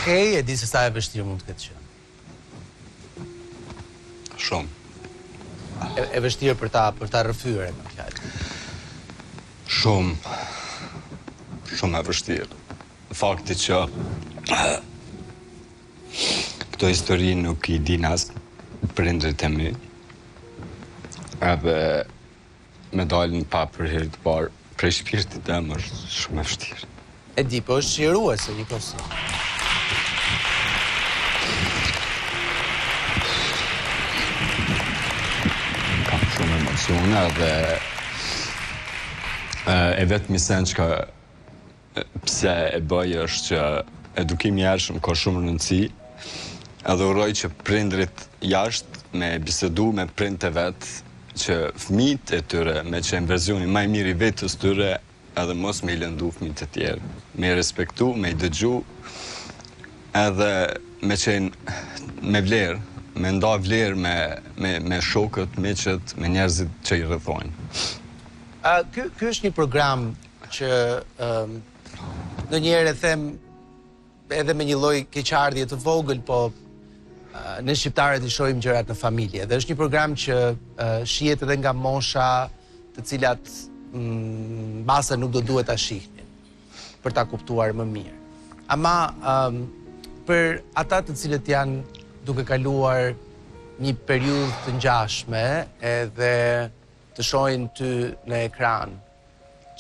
Okej, e di se sa e vështirë mund të ketë qenë. Shumë. E vështirë për ta rrëfyer me fjalë. Shumë e vështirë. Fakti që këto histori nuk i din as prindrit e mi, edhe me dalin pa për herë të parë prej shpirtit tem është shumë e vështirë. E di, po është shiruese njëkohësisht. Dhe e vetëmi sen që pse e bëj është që edukimi jashtëm ka shumë rëndësi, edhe uroj që prindrit jashtë me bisedu me prindët e vetë që fëmijët e tyre me qenë verzioni më i mirë i vetës tyre edhe mos me i lëndu fëmijët e tjerë, me i respektu, me i dëgju, edhe me qenë me vlerë, me nda vlerë me shokët, meqët, me njerëzit që i rrethojnë. Ky është një program që ndonjëherë e them edhe me një lloj keqardhje të vogël, po ne shqiptarët i shohim gjërat në familje. Dhe është një program që shihet edhe nga mosha të cilat mbase nuk do duhet ta shihnin për ta kuptuar më mirë. Ama për ata të cilët janë duke kaluar një periudhë të ngjashme edhe të shohin ty në ekran,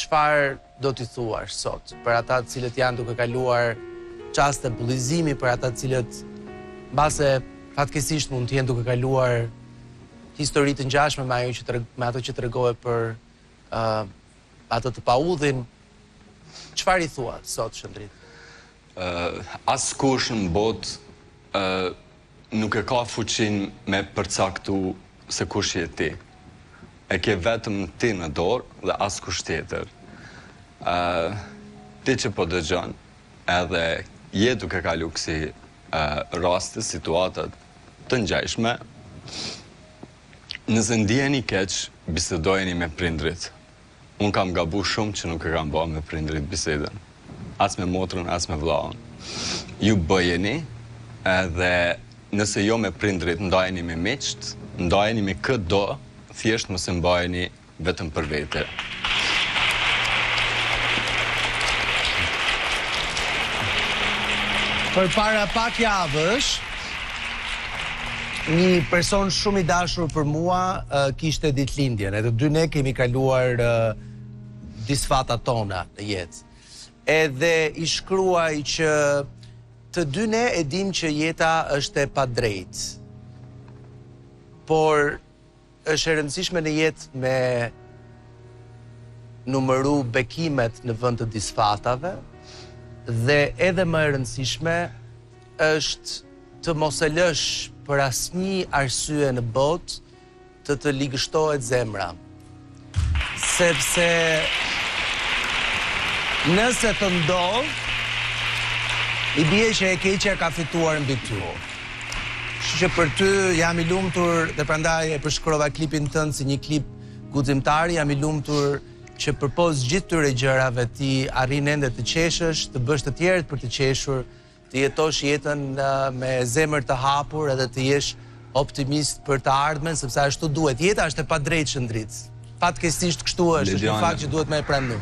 çfarë do t'i thuash sot për ata të cilët janë duke kaluar çaste bullizimi, për ata të cilët mbase fatkeqësisht mund të jenë duke kaluar histori të ngjashme me ato që tregohet për ato të paudhin, çfarë i thua sot, Shëndrit? Askush në botë nuk e ka fuqin me përcaktu se kush je ti. E ke vetëm ti në dorë dhe askush tjetër. Ti që po dëgjon, edhe je duke kalu kësi raste, situatat të ngjashme, nëse ndjeni keq, bisedojeni me prindrit. Unë kam gabu shumë që nuk e kam ba me prindrit bisedën. As me motrën, as me vllahun. Ju bëjeni, edhe nëse jo me prindrit, ndajeni me miqt, ndajeni me këtë do, thjesht mos e mbajeni vetëm për vete. Për para pak javësh, një person shumë i dashur për mua kishte ditëlindjen. Edhe dy ne kemi kaluar disfatat tona në jetë. Edhe i shkruaj që të dy ne e dim që jeta është e padrejtë. Por është e rëndësishme në jetë me numëru bekimet në vend të disfatave, dhe edhe më e rëndësishme është të mos e lësh për asnjë arsye në botë të ligështohet zemra. Sepse nëse të ndodh, i bie që e keqja ka fituar mbi ty. Kështu që për ty jam i lumtur dhe prandaj e përshkrova klipin tënd si një klip guximtar, jam i lumtur që përpos gjithë këtyre gjërave ti arrin ende të qeshësh, të bësh të tjerët për të qeshur, të jetosh jetën me zemër të hapur edhe të jesh optimist për të ardhmen, sepse ashtu duhet. Jeta është e padrejtë, Shëndrit. Fatkeqësisht kështu është një fakt që duhet me e pranoj.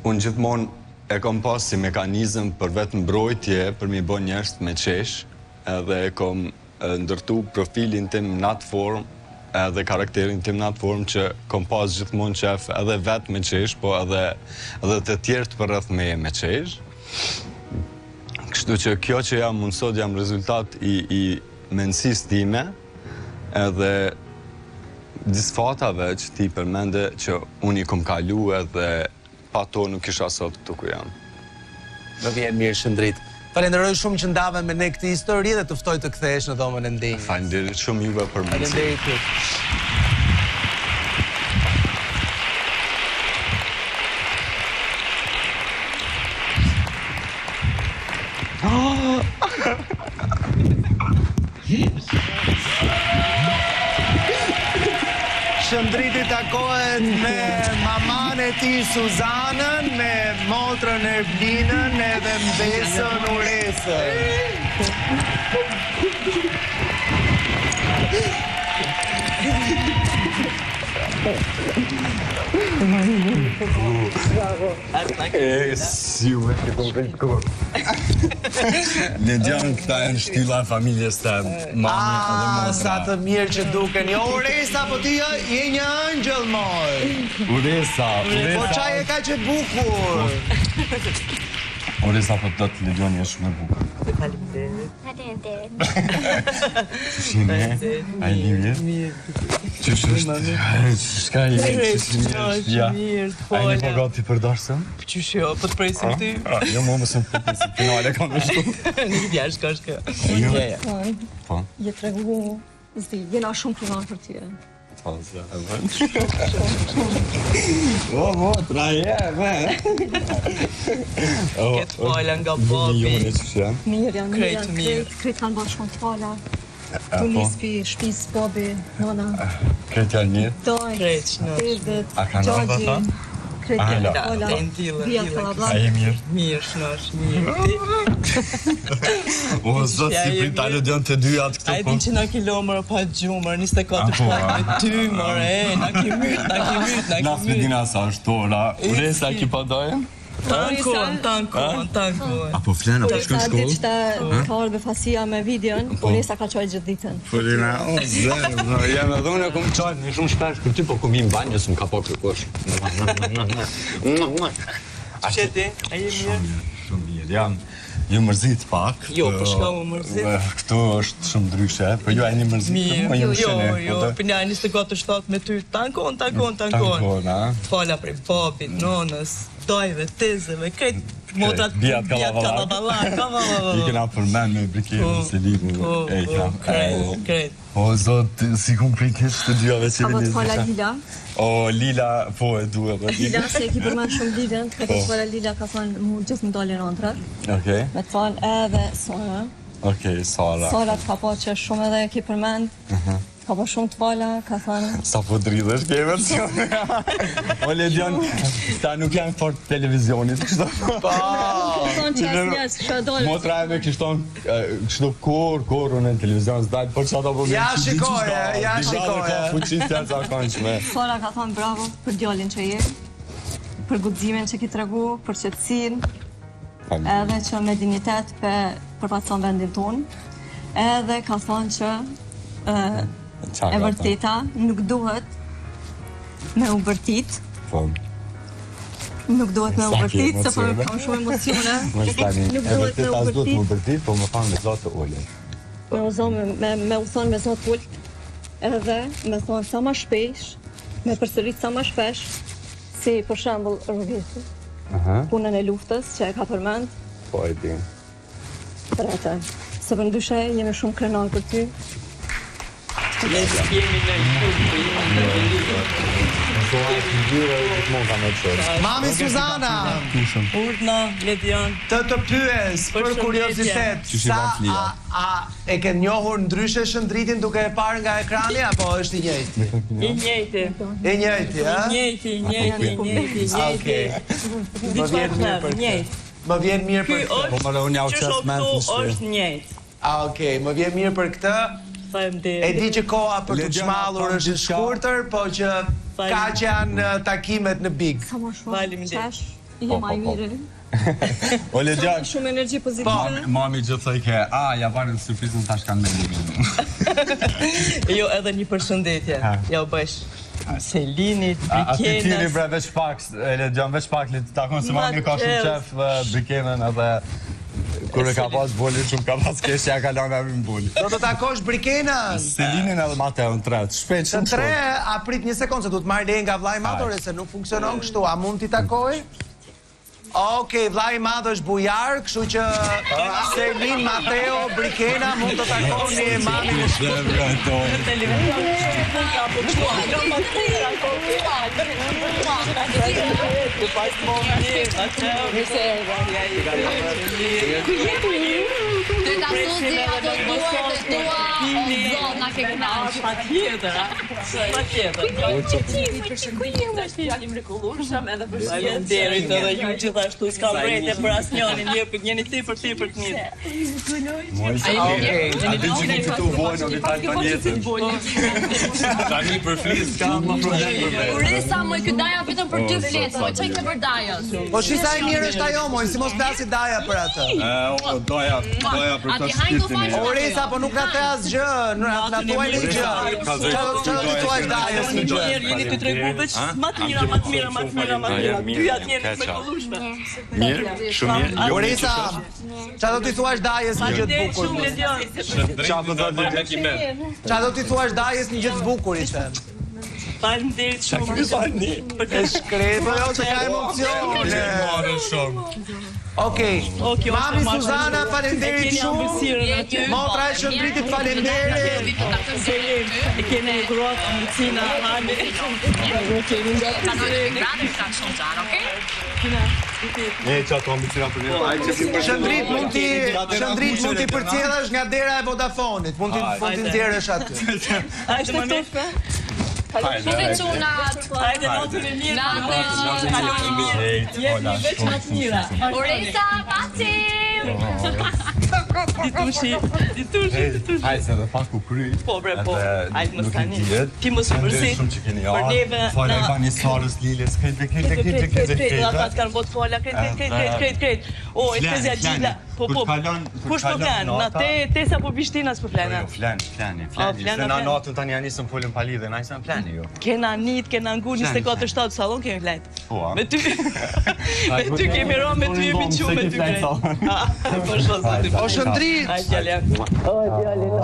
Unë gjithmonë e kam pas si mekanizëm për vetë mbrojtje, për mi bë njerëz me qesh, edhe e kam ndërtu profilin tim në atë formë, edhe karakterin tim në atë formë që kom pas gjithmonë qef edhe vetë me qesh, po edhe të tjerët për rreth meje me qesh. Kështu që kjo që jam unë sot jam rezultat i mendësisë time, edhe disfatave që ti përmende që unë i kom kalu edhe pa to nuk isha sot këtu ku jam. Më vjen mirë, Shëndrit. Falenderoj shumë që ndave me ne këtë histori dhe të ftoj të kthehesh në dhomën e ndenjës. Faleminderit shumë juve për mundësi. Faleminderit. Shëndriti takohet me maman e tij Suzanën, me motrën Erblinën edhe mbesën Uresën. Si ju me të komplikor. Ledian, këta e në shtylla e familjes të mami edhe motra. Sa të mirë që duken. Jo, Uresa, po ti je një angjël, moj. Uresa. Po qaj e ka që bukur. Uresa, po të të Ledion jesh me bukur. Faleminderit. Shime, a i livje? Mirë. Qësh është? Shka i livje? Mirë, të A i një po gati për darsën? Qysh jo, po të presim ty. Jo, më mësëm të presim, finale kam në shtu. Një vjerë shka shka. Po? Je tregu, zdi, jena shumë privan për ty. Po, zë, e vënd. O, motra, je, me. Këtë fala nga babi. Mirë janë, Krejt mirë. krejt kanë bërë shumë të fala. Tu nis pi shpis babi, nona, Krejt janë mirë? doj, Krejt shnë. Edit, A kanë ardha ta? krejt Ah, janë la. të fala. Te në tila, Vija tila. fala A je mirë? Mirë shnosh, mirë. O, zot, si për ta Ledion të dy atë A e këto din që na ki lomër pa gjumër, 24 shpat me ty, more, na ki myt, na ki myt, na Nas ki me myt. dina sa është ora. Uresa ki pa dojen? Tankon. Apo flenë, apo shkën Sa ditë shkollë? që ka ardhë fasia me videon, Uresa ka qoj gjithë ditën. Fëllina, o, zërë, jam edhe unë e kom qajtë një shumë shpesh për ty, po kom i në banjë, së më ka po kërkosh. Që ti, a je mirë? Shumë mirë, ju mërzit pak. Jo, po shka u mërzit. Këtu është shumë ndryshe, po ju e një mërzit. Mirë, jo, për një 24/7 me ty, tankon. Tankon, a? Të fala prej babit, nonës, dojve, tezeve, krejt motrat Bijat kalabalak. I kena përmen me brikerën se ligu. Krejt. O, zot, si kom pritisht të dyave që Apo të fala Lila. O, Lila, po e duhe. Lila, se e ki përmen shumë Lilën, ka të fala Lila ka thonë mu gjithë më dalin antrat. Okej, Me të thonë edhe Sara. okej, Sara. Sara të ka po që shumë edhe e ki përmend. Ka po shumë të fala, ka thonë. Sa po dridhesh ke versione. O, Ledion, ta nuk janë fort televizionit, kështu. Ka thonë që asë njerës kësha dole. Motra e me kështon, kështu kur unë në televizion s'dajt, por që ata po Ja shikoje, ja shikoje. Ka fuqisja të zakonqme. Sara ka thonë bravo për djallin që je, për guximin që ki tregu, për qëtësin, edhe që me dignitet përfaqëson vendin tonë, edhe ka thonë që e vërteta nuk duhet me u vërtit, nuk duhet me u vërtit, se për kam shumë emocione, nuk duhet me u vërtit, po më fanë me zotë të ullë. me u thonë me zotë ullë, edhe me thonë sa ma shpesh, me përsërit sa ma shpesh, si për shembull Rogeti, punën e luftës që e ka përmend, Po e di. për atë. Se për ndryshe jemi shumë krenar për ty. Mami Suzana, Urdna, Ledion. të pyes për kuriozitet, a e ke njohur ndryshe shëndritin duke e parë nga ekrani, apo është i njëjtë? I njëjti. I njëjti, a? Njëjti. Okej. Njëjti. Më vjen mirë Ky për këtë. Po më unë jau që qas mend në shpe. është njëjtë. Okej, më vjen mirë për këtë. E di që koha për të çmallur është e shkurtër, po që ka që janë takimet në Big. Sa më shumë Faleminderit. qesh, je ma i mirë. O Ledion, Shumë energji pozitive. mami gjithë thoi ke, ja varën surprizën tash kanë me një. Jo, edhe një përshëndetje. Ja u bësh. Selinit, A ti tiri Brikenës. bre veç pak, Ledion veç pak li të takon se mami ka shumë qef Brikenën edhe kur e ka pas boli shumë ka pas kesh ja ka lanë avim boli. Do të takosh Brikenën. Selinin edhe Mateon tret, shpejt Të shumë tre, shpejt. a prit një sekundë se du të marrë leje nga vllai matore se nuk funksionon kështu. A mund t'i takoj? Okej, vllai i madh është bujar, kështu që Selin, Mateo, Brikena mund të takoni mamin e Gjithashtu s'ka vrejtë për asnjënin, jeni ti për të mirë. Tani për flis ka më problem. Uresa më ky Daja vetëm për ty flet, po çaj ke për Dajës. Po shisa e mirë është ajo, moj, si mos flasi Daja për atë. Doja për të shpirtin. Uresa, po nuk na the asgjë, na thuaj një gjë. Çfarë do të thuaj Dajës një gjë? Jeni të tregu veç më të mira. Dy atë jeni me kollushme. Mirë, shumë mirë. Uresa, çfarë do të thuash Dajës një gjë të bukur? Çfarë do të thuash Dajës një gjë të bukur i them? Faleminderit shumë. E shkrepo jo që ka emocione. Okej, mami Suzana, faleminderit shumë. Motra e Shëndritit, faleminderit. E kene gruat, Lucina, Hane. Shëndrit mund t'i përcjellësh nga dera e Vodafonit, mund t'i nxjerrësh aty. Hajde çunat. Hajde natën e mirë. Jeni veç më të mira. Uresa, pacim. Ditushi. Hajde se dhe pak u kry. Po bre, po. Hajde mos tani. Ti mos u përzi. Për neve. Fala i bani Sarës, Liles, krejt. Ata kanë bot fola, krejt. O, e tezja gjila. Po. Kush po flan? Na te sa po bishtinas po flan. Jo, flan. Se na natën tani anisëm folën pa lidhe, na isën flani jo. Kena nit, kena ngu 24/7 sallon kemi flet. Me ty. Me ty kemi rënë, me ty jemi çu me ty krejt. Po shozati. O Shëndrit!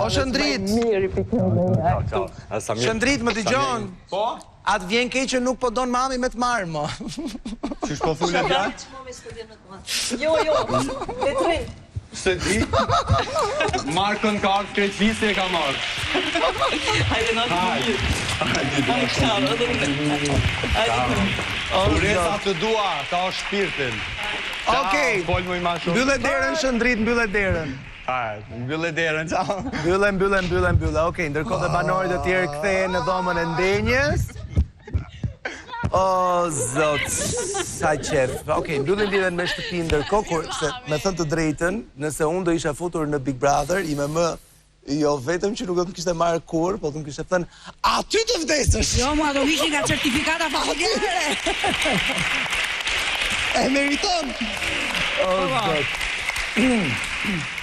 O Shëndrit! Shëndrit, më dëgjon? Po? Atë vjen keq që nuk po don mami me të marrë, mo. Qysh po thulet ja? Jo, e tre. Se di? Markën ka ardhë krejt lisi e ka marrë. Hajde natë të mirë. Uresa të dua, ka o shpirtin. Okej, mbyllë derën Shëndrit, mbyllë derën. Mbyllë derën, ciao. Mbyllë. Okej, ndërkohë dhe banorët e tjerë kthehen në dhomën e ndenjes. O, zot, sa qef. Okej, mbyllën lidhen me shtëpinë ndërkohë, kur se me thënë të drejtën, nëse unë do isha futur në Big Brother, jo vetëm që nuk do të më kishte marrë kur, po të më kishte thënë, a ty të vdesësh? Jo, mua do vishin nga certifikata familjare. E meriton. O, zot.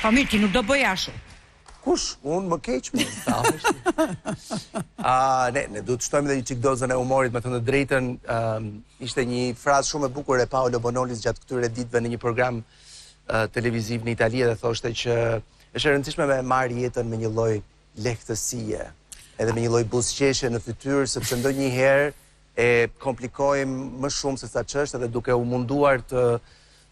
Po mirë, ti nuk do bëj ashtu. Kush? Unë më keq më. Ne du të shtojmë dhe një qik dozën e humorit, me të në drejten, ishte një frazë shumë e bukur e Paolo Bonolis gjatë këtyre ditëve në një program televiziv në Itali dhe thoshte që është e rëndësishme me marrë jetën me një lloj lehtësie, edhe me një lloj buzëqeshje në fytyrë, sepse ndonjëherë e komplikojmë më shumë se sa ç'është, edhe duke u munduar të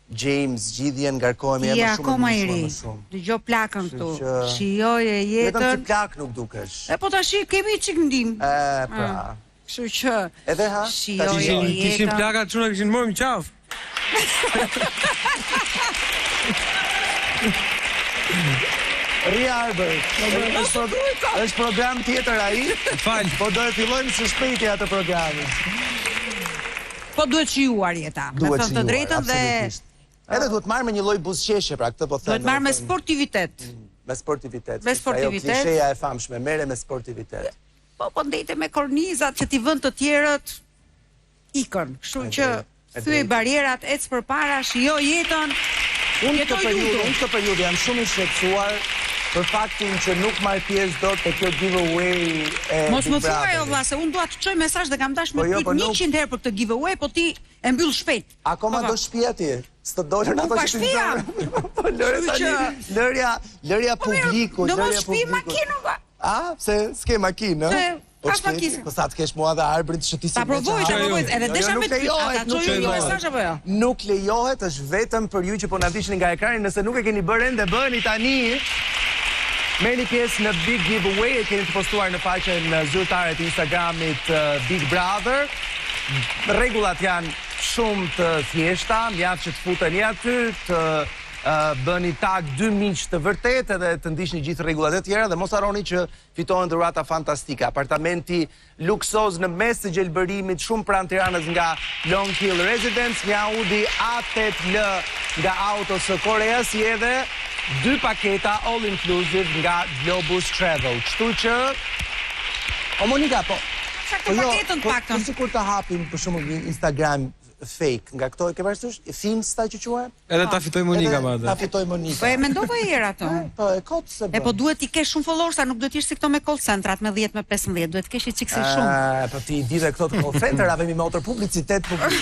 James zgjidhjen ngarkohemi edhe më shumë. Dëgjoj plakën këtu. Shijoje jetën. Vetëm si plak nuk dukesh. E po tash kemi çik ndim. Pra. Kështu që edhe ha. Shijoje jetën. Kishin plakat çuna kishin marrë në qaf. Riarber, është program tjetër ai. Fal. Po do e fillojmë së shpejti atë programin. Po duhet shijuar jeta. Me thënë të drejtën dhe edhe duhet marrë me një lloj buzëqeshje, pra këtë po them. Duhet marrë me sportivitet. Me sportivitet. Ajo klisheja e famshme, merre me sportivitet. Po ndejte me kornizat që ti vën të tjerët ikën. Kështu që thyej barierat, ec përpara, shijo jetën. Unë këtë periudhë jam shumë i shqetësuar për faktin që nuk marr pjesë dot te kjo giveaway e Mos më thuaj o vlla, se unë dua të çoj mesazh dhe kam dashur me pyet 100 herë për këtë giveaway, po ti e mbyll shpejt. Akoma do shpia ti? S'të dolën ato që ti jam. Po lërja publikut, do mos shpi makinën. A, pse s'ke makinë? Pas makisë. Po sa të kesh mua dhe Arbrit që ti si. Ta provoj, edhe desha me ata çojë një mesazh apo jo? Nuk lejohet, është vetëm për ju që po na ndiqni nga ekrani, nëse nuk e keni bërë ende, bëni tani. Merrni pjesë në Big Giveaway, e keni të postuar në faqen zyrtare të Instagramit Big Brother. Rregullat janë shumë të thjeshta, mjaft që të futeni aty, të bëni tag 2 miq të vërtet edhe të ndiqni gjithë rregullat e tjera dhe mos harroni që fitohen dhurata fantastike. Apartamenti luksoz në mes të gjelbërimit, shumë pranë Tiranës nga Long Hill Residence, një Audi A8L nga Auto së Koreas, si edhe 2 paketa all inclusive nga Globus Travel. Kështu që o Monika, po paketën të paktën. Po sikur të hapim për shembull një Instagram fake, nga këto e ke parasysh? Finsta që quhen? Edhe ta fitoj Monika më atë. Ta fitoj Monika. Po e mendova herë atë. Po e kot se bën. Po duhet i kesh shumë followers, nuk duhet ish si këto me call centrat me 10 me 15, duhet kesh i çiksi shumë. Po ti di dhe këto të call centerave me motor publicitet publik.